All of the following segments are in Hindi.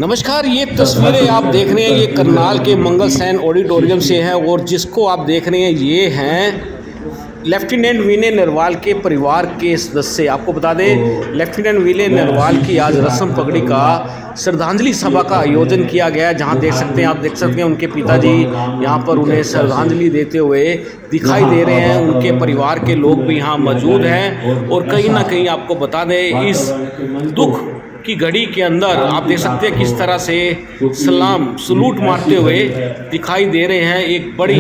नमस्कार, ये तस्वीरें आप देख रहे हैं ये करनाल के मंगल सैन ऑडिटोरियम से हैं और जिसको आप देख रहे हैं ये हैं लेफ्टिनेंट विनय नरवाल के परिवार के सदस्य। आपको बता दें, लेफ्टिनेंट विनय नरवाल की आज रस्म पगड़ी का श्रद्धांजलि सभा का आयोजन किया गया, जहां देख सकते हैं उनके पिताजी यहां पर उन्हें श्रद्धांजलि देते हुए दिखाई दे रहे हैं। उनके परिवार के लोग भी यहां मौजूद हैं और कहीं ना कहीं आपको बता दें, इस दुख की घड़ी के अंदर आप देख सकते हैं किस तरह से सलूट मारते हुए दिखाई दे रहे हैं। एक बड़ी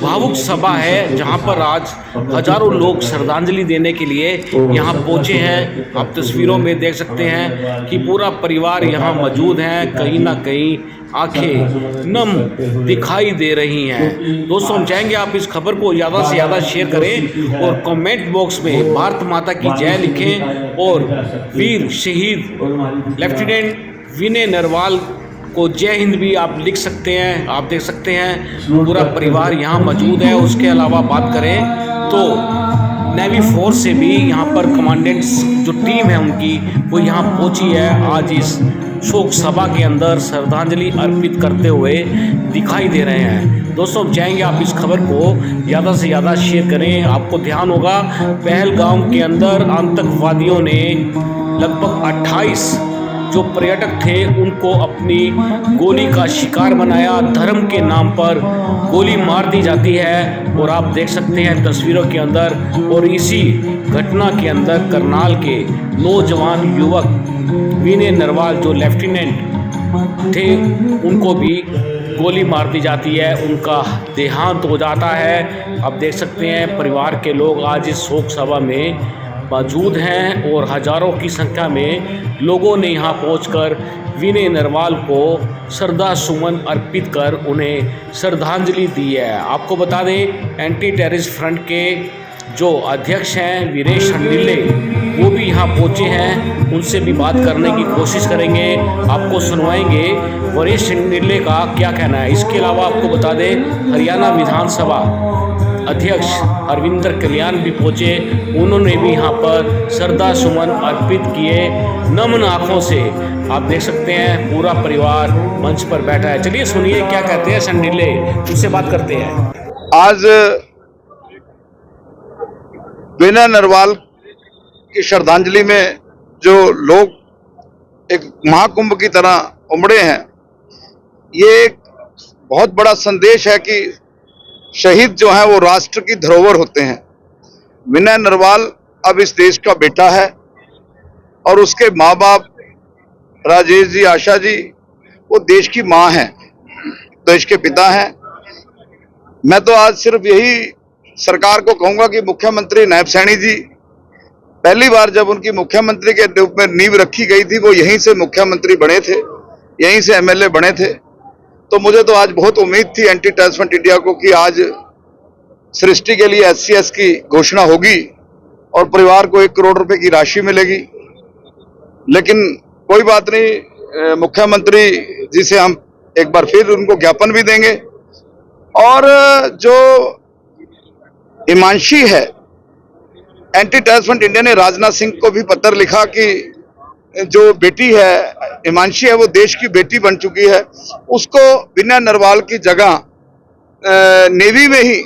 भावुक सभा है जहां पर आज हजारों लोग श्रद्धांजलि देने के लिए यहां पहुंचे हैं। आप तस्वीरों में देख सकते हैं कि पूरा परिवार यहां मौजूद है। कहीं ना कहीं आंखें नम दिखाई दे रही हैं। दोस्तों, हम चाहेंगे आप इस खबर को ज़्यादा से ज़्यादा शेयर करें और कमेंट बॉक्स में भारत माता की जय लिखें और वीर शहीद लेफ्टिनेंट विनय नरवाल को जय हिंद भी आप लिख सकते हैं। आप देख सकते हैं पूरा परिवार यहाँ मौजूद है। उसके अलावा बात करें तो नेवी फोर्स से भी यहाँ पर कमांडेंट्स जो टीम है उनकी वो यहाँ पहुँची है। आज इस शोक सभा के अंदर श्रद्धांजलि अर्पित करते हुए दिखाई दे रहे हैं। दोस्तों, हम चाहेंगे आप इस खबर को ज़्यादा से ज़्यादा शेयर करें। आपको ध्यान होगा, पहलगाम के अंदर आतंकवादियों ने लगभग 28 जो पर्यटक थे उनको अपनी गोली का शिकार बनाया। धर्म के नाम पर गोली मार दी जाती है और आप देख सकते हैं तस्वीरों के अंदर। और इसी घटना के अंदर करनाल के नौजवान युवक विनय नरवाल जो लेफ्टिनेंट थे उनको भी गोली मार दी जाती है, उनका देहांत हो जाता है। आप देख सकते हैं परिवार के लोग आज इस शोक सभा में मौजूद हैं और हजारों की संख्या में लोगों ने यहां पहुंचकर विनय नरवाल को श्रद्धा सुमन अर्पित कर उन्हें श्रद्धांजलि दी है। आपको बता दें, एंटी टेररिस्ट फ्रंट के जो अध्यक्ष हैं वीरेश हंडिल्ले वो भी यहाँ पहुँचे हैं। उनसे भी बात करने की कोशिश करेंगे, आपको सुनवाएंगे वीरेश हंडिल्ले का क्या कहना है। इसके अलावा आपको बता दें, हरियाणा विधानसभा अध्यक्ष अरविंदर कल्याण भी पहुँचे। उन्होंने भी यहाँ पर श्रद्धा सुमन अर्पित किए नमन आँखों से। आप देख सकते हैं पूरा परिवार मंच पर बैठा है। चलिए सुनिए क्या कहते हैं हंडिल्ले, उनसे बात करते हैं। आज विनय नरवाल की श्रद्धांजलि में जो लोग एक महाकुंभ की तरह उमड़े हैं, ये एक बहुत बड़ा संदेश है कि शहीद जो है वो राष्ट्र की धरोहर होते हैं। विनय नरवाल अब इस देश का बेटा है और उसके माँ बाप राजेश जी, आशा जी, वो देश की माँ हैं, देश के पिता हैं। मैं तो आज सिर्फ यही सरकार को कहूंगा कि मुख्यमंत्री नायब सैनी जी, पहली बार जब उनकी मुख्यमंत्री के रूप में नींव रखी गई थी वो यहीं से मुख्यमंत्री बने थे, यहीं से एमएलए बने थे। तो मुझे तो आज बहुत उम्मीद थी एंटी टेररिस्ट फ्रंट इंडिया को कि आज सृष्टि के लिए SCS की घोषणा होगी और परिवार को 1 करोड़ रुपए की राशि मिलेगी। लेकिन कोई बात नहीं, मुख्यमंत्री जी से हम एक बार फिर उनको ज्ञापन भी देंगे। और जो हिमांशी है, एंटी टेररिस्ट फ्रंट इंडिया ने राजनाथ सिंह को भी पत्र लिखा कि जो बेटी है हिमांशी है वो देश की बेटी बन चुकी है, उसको विनय नरवाल की जगह नेवी में ही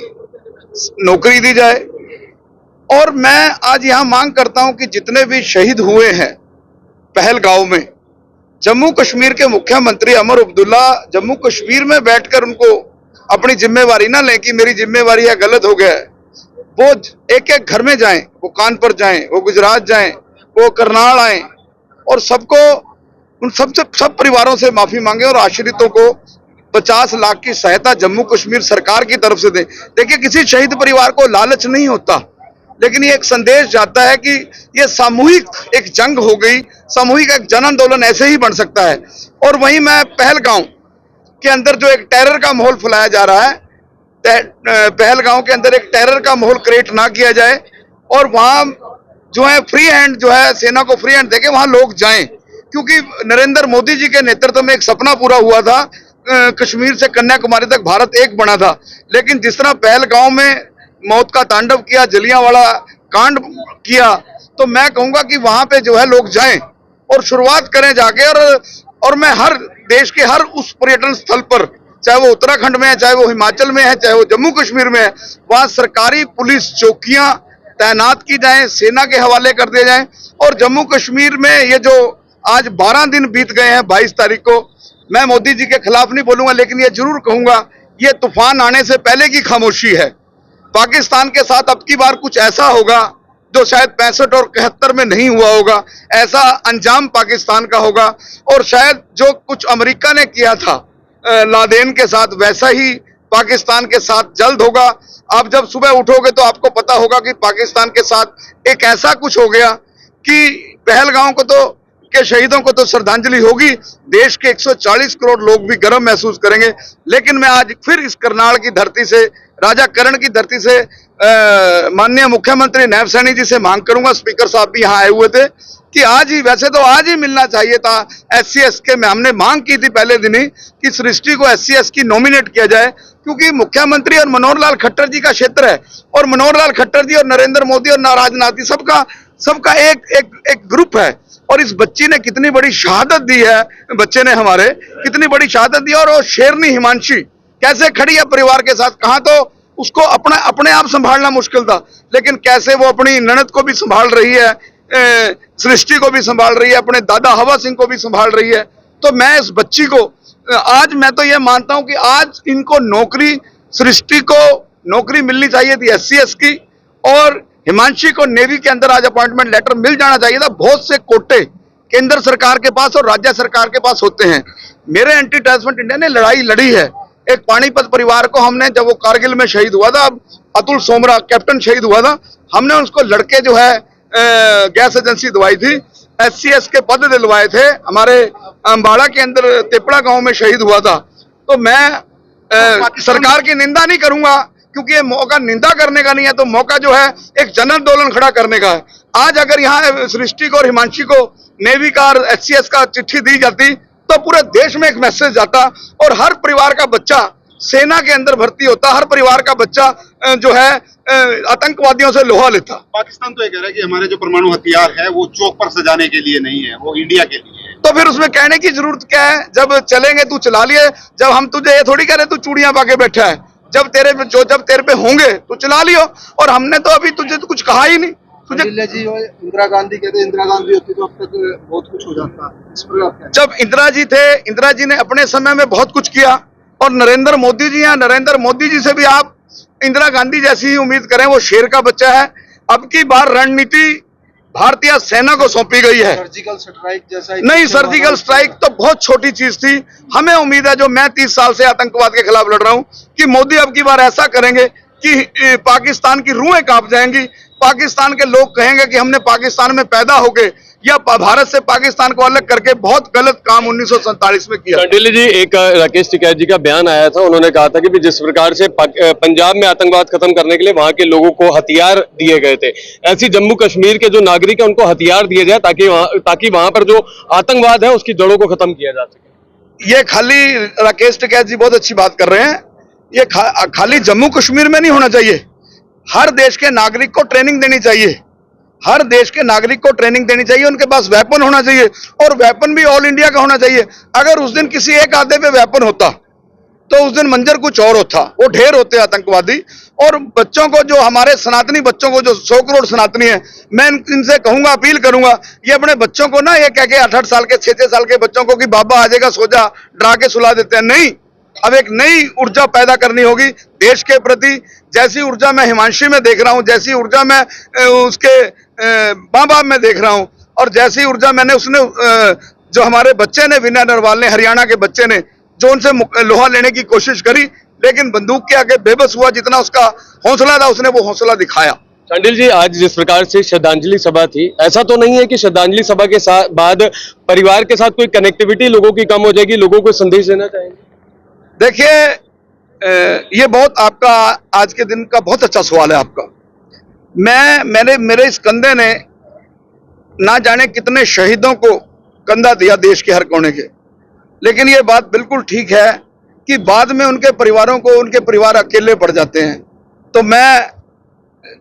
नौकरी दी जाए। और मैं आज यहां मांग करता हूं कि जितने भी शहीद हुए हैं पहलगांव में, जम्मू कश्मीर के मुख्यमंत्री उमर अब्दुल्ला जम्मू कश्मीर में बैठकर उनको अपनी जिम्मेवारी ना लें कि मेरी जिम्मेवारी है, गलत हो गया है। वो एक एक घर में जाएं, वो कानपुर जाएं, वो गुजरात जाएं, वो करनाल आएं और सबको उन सब परिवारों से माफी मांगे और आश्रितों को 50 लाख की सहायता जम्मू कश्मीर सरकार की तरफ से दें। देखिए, किसी शहीद परिवार को लालच नहीं होता, लेकिन ये एक संदेश जाता है कि ये सामूहिक एक जंग हो गई, सामूहिक एक जन आंदोलन ऐसे ही बन सकता है। और वहीं मैं पहलगांव के अंदर जो एक टेरर का माहौल फैलाया जा रहा है, पहलगांव के अंदर एक टेरर का माहौल क्रिएट ना किया जाए और वहां जो है फ्री हैंड, जो है सेना को फ्री हैंड देके वहां लोग जाएं। क्योंकि नरेंद्र मोदी जी के नेतृत्व में एक सपना पूरा हुआ था, कश्मीर से कन्याकुमारी तक भारत एक बना था। लेकिन जिस तरह पहलगांव में मौत का तांडव किया, जलियांवाला कांड किया, तो मैं कहूंगा कि वहां पे जो है लोग जाएं और शुरुआत करें जाके। और और मैं हर देश के हर उस पर्यटन स्थल पर, चाहे वो उत्तराखंड में है, चाहे वो हिमाचल में है, चाहे वो जम्मू कश्मीर में है, वहां सरकारी पुलिस चौकियां तैनात की जाएं, सेना के हवाले कर दिए जाएं। और जम्मू कश्मीर में ये जो आज 12 दिन बीत गए हैं, 22 तारीख को, मैं मोदी जी के खिलाफ नहीं बोलूंगा, लेकिन ये जरूर कहूंगा, ये तूफान आने से पहले की खामोशी है। पाकिस्तान के साथ अब की बार कुछ ऐसा होगा जो शायद 65 और 71 में नहीं हुआ होगा। ऐसा अंजाम पाकिस्तान का होगा, और शायद जो कुछ अमेरिका ने किया था लादेन के साथ, वैसा ही पाकिस्तान के साथ जल्द होगा। आप जब सुबह उठोगे तो आपको पता होगा कि पाकिस्तान के साथ एक ऐसा कुछ हो गया कि पहलगांव को तो के शहीदों को तो श्रद्धांजलि होगी, देश के 140 करोड़ लोग भी गर्व महसूस करेंगे। लेकिन मैं आज फिर इस करनाल की धरती से, राजा करण की धरती से माननीय मुख्यमंत्री नायब सैनी जी से मांग करूंगा, स्पीकर साहब भी यहाँ आए हुए थे, कि आज ही, वैसे तो आज ही मिलना चाहिए था SC/ST के में, हमने मांग की थी पहले दिन ही कि सृष्टि को SC/ST नॉमिनेट किया जाए, क्योंकि मुख्यमंत्री और मनोहर लाल खट्टर जी का क्षेत्र है, और मनोहर लाल खट्टर जी और नरेंद्र मोदी और राजनाथ जी सबका एक ग्रुप है। और इस बच्ची ने कितनी बड़ी शहादत दी है, बच्चे ने हमारे कितनी बड़ी शहादत दी, और वो शेरनी हिमांशी कैसे खड़ी है परिवार के साथ। कहां तो उसको अपने आप संभालना मुश्किल था, लेकिन कैसे वो अपनी ननद को भी संभाल रही है, सृष्टि को भी संभाल रही है, अपने दादा हवा सिंह को भी संभाल रही है। तो मैं इस बच्ची को आज, मैं तो ये मानता हूं कि आज इनको नौकरी, सृष्टि को नौकरी मिलनी चाहिए थी SC/ST की, और हिमांशी को नेवी के अंदर आज अपॉइंटमेंट लेटर मिल जाना चाहिए था। बहुत से कोटे केंद्र सरकार के पास और राज्य सरकार के पास होते हैं। मेरे एंटी ट्रांसफर इंडिया ने लड़ाई लड़ी है। एक पानीपत परिवार को हमने, जब वो कारगिल में शहीद हुआ था, अतुल सोमरा कैप्टन शहीद हुआ था, हमने उसको लड़के जो है गैस एजेंसी दवाई थी, SC/ST के पद दिलवाए थे। हमारे अम्बाड़ा के अंदर तेपड़ा गांव में शहीद हुआ था। तो मैं सरकार की निंदा नहीं करूंगा, क्योंकि ये मौका निंदा करने का नहीं है, तो मौका जो है एक जन आंदोलन खड़ा करने का है। आज अगर यहाँ सृष्टि को और हिमांशी को नेवी का और SC/ST का चिट्ठी दी जाती तो पूरे देश में एक मैसेज जाता, और हर परिवार का बच्चा सेना के अंदर भर्ती होता, हर परिवार का बच्चा जो है आतंकवादियों से लोहा लेता। पाकिस्तान तो ये कह रहा है कि हमारे जो परमाणु हथियार है वो चौक पर सजाने के लिए नहीं है, वो इंडिया के लिए है। तो फिर उसमें कहने की जरूरत क्या है? जब चलेंगे तू चला लिए, जब हम तुझे ये थोड़ी कह रहे तू चूड़ियां पाके बैठा है, जब तेरे पे होंगे तो चला लियो। और हमने तो अभी तुझे तो कुछ कहा ही नहीं। तुझे जी, इंदिरा गांधी कहते, इंदिरा गांधी होती तो अब तक बहुत कुछ हो जाता। इस पर जब इंदिरा जी थे, इंदिरा जी ने अपने समय में बहुत कुछ किया, और नरेंद्र मोदी जी हैं, नरेंद्र मोदी जी से भी आप इंदिरा गांधी जैसी ही उम्मीद करें। वो शेर का बच्चा है। अब की बार रणनीति भारतीय सेना को सौंपी गई है। सर्जिकल स्ट्राइक जैसा नहीं, सर्जिकल स्ट्राइक तो बहुत छोटी चीज थी। हमें उम्मीद है, जो मैं 30 साल से आतंकवाद के खिलाफ लड़ रहा हूं, कि मोदी अब की बार ऐसा करेंगे कि पाकिस्तान की रूहें कांप जाएंगी। पाकिस्तान के लोग कहेंगे कि हमने पाकिस्तान में पैदा होके या भारत से पाकिस्तान को अलग करके बहुत गलत काम 1947 में किया। दिल्ली जी, एक राकेश टिकैत जी का बयान आया था, उन्होंने कहा था कि जिस प्रकार से पंजाब में आतंकवाद खत्म करने के लिए वहां के लोगों को हथियार दिए गए थे, ऐसी जम्मू कश्मीर के जो नागरिक है उनको हथियार दिए जाए ताकि वहां पर जो आतंकवाद है उसकी जड़ों को खत्म किया जा सके। ये खाली राकेश टिकैत जी बहुत अच्छी बात कर रहे हैं। ये खाली जम्मू कश्मीर में नहीं होना चाहिए। हर देश के नागरिक को ट्रेनिंग देनी चाहिए। हर देश के नागरिक को ट्रेनिंग देनी चाहिए। उनके पास वेपन होना चाहिए, और वेपन भी ऑल इंडिया का होना चाहिए। अगर उस दिन किसी एक आधे पे वेपन होता तो उस दिन मंजर कुछ और होता। वो ढेर होते आतंकवादी। और बच्चों को, जो हमारे सनातनी बच्चों को, जो 100 करोड़ सनातनी है, मैं इनसे कहूंगा, अपील करूंगा, ये अपने बच्चों को ना ये कह के 8-8 साल के 6-6 साल के बच्चों को कि बाबा आ जाएगा सो जा, डरा के सुला देते हैं। नहीं, अब एक नई ऊर्जा पैदा करनी होगी देश के प्रति। जैसी ऊर्जा मैं हिमांशी में देख रहा हूं, जैसी ऊर्जा मैं उसके माँ बाप में देख रहा हूं, और जैसी ऊर्जा मैंने उसने जो हमारे बच्चे ने, विनय नरवाल ने, हरियाणा के बच्चे ने, जो उनसे लोहा लेने की कोशिश करी, लेकिन बंदूक के आगे बेबस हुआ। जितना उसका हौसला था, उसने वो हौसला दिखाया। शांडिल जी, आज जिस प्रकार से श्रद्धांजलि सभा थी, ऐसा तो नहीं है कि श्रद्धांजलि सभा के बाद परिवार के साथ कोई कनेक्टिविटी लोगों की कम हो जाएगी? लोगों को संदेश देना चाहेंगे? देखिए, ये बहुत आपका आज के दिन का बहुत अच्छा सवाल है आपका। मेरे इस कंधे ने ना जाने कितने शहीदों को कंधा दिया देश के हर कोने के। लेकिन ये बात बिल्कुल ठीक है कि बाद में उनके परिवारों को, उनके परिवार अकेले पड़ जाते हैं। तो मैं,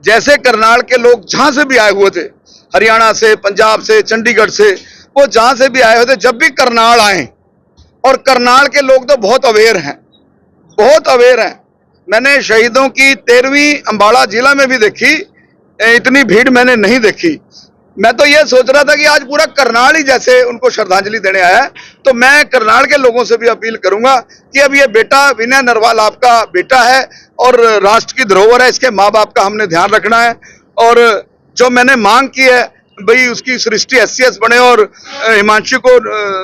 जैसे करनाल के लोग जहां से भी आए हुए थे, हरियाणा से, पंजाब से, चंडीगढ़ से, वो जहां से भी आए होते, जब भी करनाल आए, और करनाल के लोग तो बहुत अवेयर हैं, बहुत अवेयर हैं। मैंने शहीदों की 13वीं अंबाला जिला में भी देखी, इतनी भीड़ मैंने नहीं देखी। मैं तो ये सोच रहा था कि आज पूरा करनाल ही जैसे उनको श्रद्धांजलि देने आया है। तो मैं करनाल के लोगों से भी अपील करूंगा कि अब ये बेटा विनय नरवाल आपका बेटा है और राष्ट्र की धरोहर है, इसके माँ बाप का हमने ध्यान रखना है। और जो मैंने मांग की है भाई उसकी सृष्टि SCS बने और हिमांशु को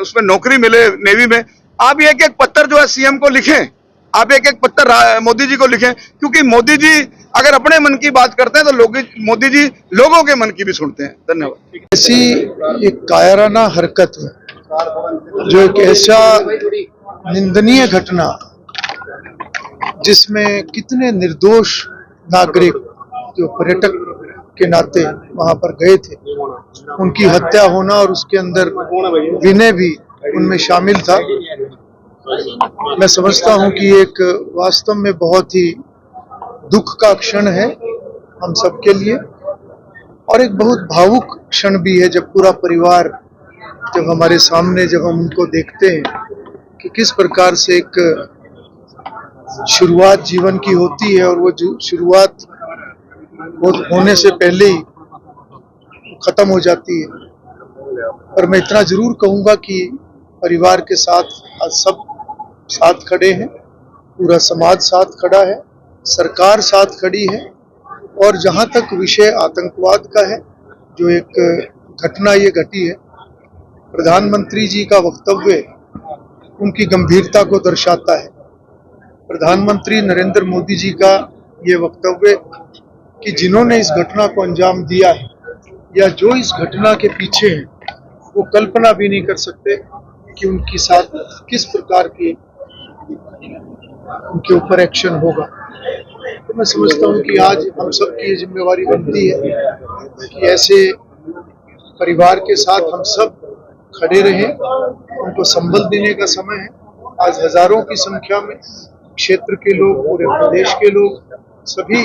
उसमें नौकरी मिले नेवी में। आप एक एक पत्र जो है CM को लिखें, आप एक एक पत्र मोदी जी को लिखें, क्योंकि मोदी जी अगर अपने मन की बात करते हैं तो मोदी जी लोगों के मन की भी सुनते हैं। धन्यवाद। ऐसी एक कायराना हरकत में जो एक ऐसा निंदनीय घटना जिसमें कितने निर्दोष नागरिक जो पर्यटक के नाते वहां पर गए थे, उनकी हत्या होना और उसके अंदर विनय भी उनमें शामिल था। मैं समझता हूं कि एक वास्तव में बहुत ही दुख का क्षण है हम सबके लिए, और एक बहुत भावुक क्षण भी है जब पूरा परिवार जब हमारे सामने जब हम उनको देखते हैं कि किस प्रकार से एक शुरुआत जीवन की होती है और वो शुरुआत होने से पहले ही खत्म हो जाती है। पर मैं इतना जरूर कहूंगा कि परिवार के साथ आज सब साथ खड़े हैं, पूरा समाज साथ खड़ा है, सरकार साथ खड़ी है। और जहां तक विषय आतंकवाद का है, जो एक घटना ये घटी है, प्रधानमंत्री जी का वक्तव्य उनकी गंभीरता को दर्शाता है। प्रधानमंत्री नरेंद्र मोदी जी का ये वक्तव्य कि जिन्होंने इस घटना को अंजाम दिया है या जो इस घटना के पीछे हैं, वो कल्पना भी नहीं कर सकते कि उनके साथ किस प्रकार की उनके ऊपर एक्शन होगा। तो मैं समझता हूँ कि आज हम सब की ये जिम्मेवारी बनती है कि ऐसे परिवार के साथ हम सब खड़े रहें, उनको संबल देने का समय है। आज हजारों की संख्या में क्षेत्र के लोग, पूरे प्रदेश के लोग, सभी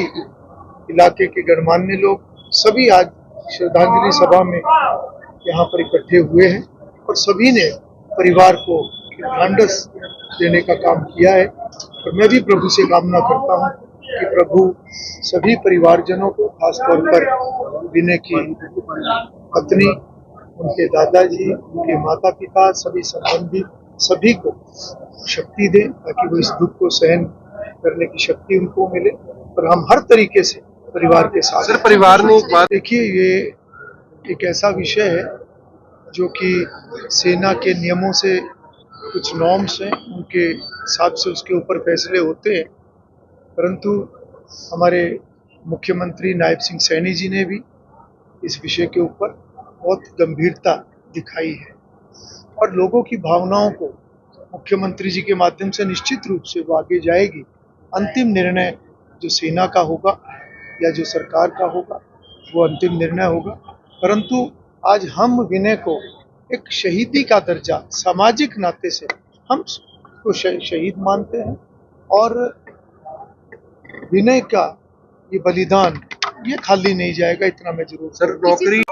इलाके के गणमान्य लोग, सभी आज श्रद्धांजलि सभा में यहाँ पर इकट्ठे हुए हैं और सभी ने परिवार को ढांढस देने का काम किया है। और मैं भी प्रभु से कामना करता हूँ कि प्रभु सभी परिवारजनों को, खासतौर पर विनय की पत्नी, उनके दादाजी, उनके माता पिता, सभी संबंधी सभी को शक्ति दे, ताकि वो इस दुख को सहन करने की शक्ति उनको मिले और हम हर तरीके से परिवार के साथ। सर, परिवार ने एक बात, देखिए, ये एक ऐसा विषय है जो कि सेना के नियमों से कुछ नॉर्म्स हैं, उनके हिसाब से उसके ऊपर फैसले होते हैं। परंतु हमारे मुख्यमंत्री नायब सिंह सैनी जी ने भी इस विषय के ऊपर बहुत गंभीरता दिखाई है और लोगों की भावनाओं को मुख्यमंत्री जी के माध्यम से निश्चित रूप से वो आगे जाएगी। अंतिम निर्णय जो सेना का होगा या जो सरकार का होगा, वो अंतिम निर्णय होगा। परंतु आज हम विनय को एक शहीदी का दर्जा सामाजिक नाते से हम उसको शहीद मानते हैं और विनय का ये बलिदान ये खाली नहीं जाएगा, इतना मैं जरूर। सर, नौकरी